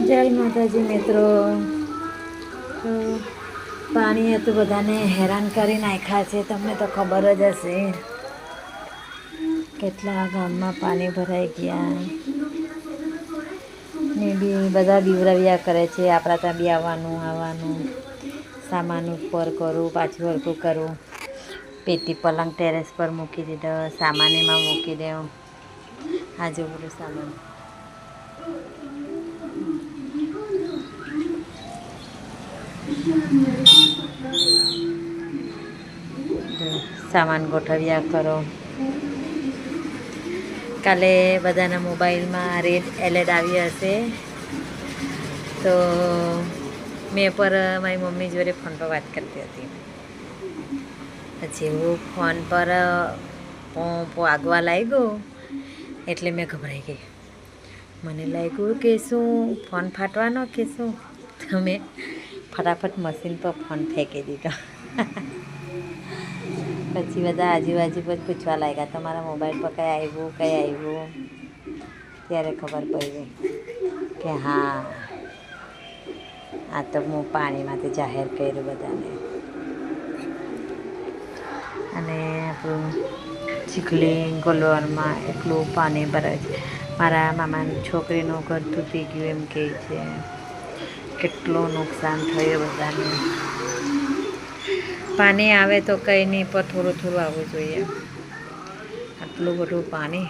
જય માતાજી મિત્રો. તો પાણીએ તો બધાને હેરાન કરી નાખ્યા છે. તમને તો ખબર જ હશે કેટલા ગામમાં પાણી ભરાઈ ગયા ને બી બધા બીવરાવ્યા કરે છે. આપણા ત્યાં બી આવવાનું સામાન ઉપર કરું, પાછું હરખું કરું. પેટી પલંગ ટેરેસ પર મૂકી દીધો, સામાન એમાં મૂકી દઉં. આ જો બધું સામાન સામાન ગોઠવ્યા કરો. કાલે બધાના મોબાઈલમાં રેડ એલર્ટ આવી હશે, તો મેં પર મારી મમ્મી જોડે ફોન પર વાત કરતી હતી. જેવું ફોન પર વાગવા લાગ્યો એટલે મેં ગભરાઈ ગઈ. મને લાગ્યું કે શું ફોન ફાટવાનો કે શું. તમે ફટાફટ મશીન પર ફોન ફેંકી દીધો. પછી બધા આજુબાજુ પર પૂછવા લાગ્યા, તમારા મોબાઈલ પર કંઈ આવ્યું. ત્યારે ખબર પડી કે હા, આ તો હું પાણીમાંથી જાહેર કર્યું બધાને. અને આપણું ચીખલી ગોલવારમાં એટલું પાણી ભરાય છે. મારા મામાની છોકરીનું ઘર તૂટી ગયું એમ કહે છે. કેટલું નુકસાન થયું બધાને. પાણી આવે તો કંઈ નહીં, પણ થોડું થોડું આવવું જોઈએ. આટલું બધું પાણી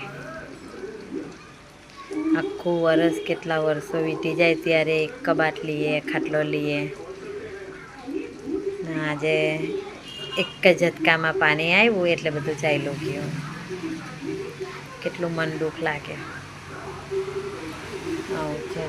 આખું વરસ, કેટલા વર્ષો વીતી જાય ત્યારે એક કબાટ લઈએ, ખાટલો લઈએ. આજે એક જ ઝટકામાં પાણી આવ્યું એટલે બધું ચાલ્યું ગયું. કેટલું મન દુઃખ લાગે. આવું છે.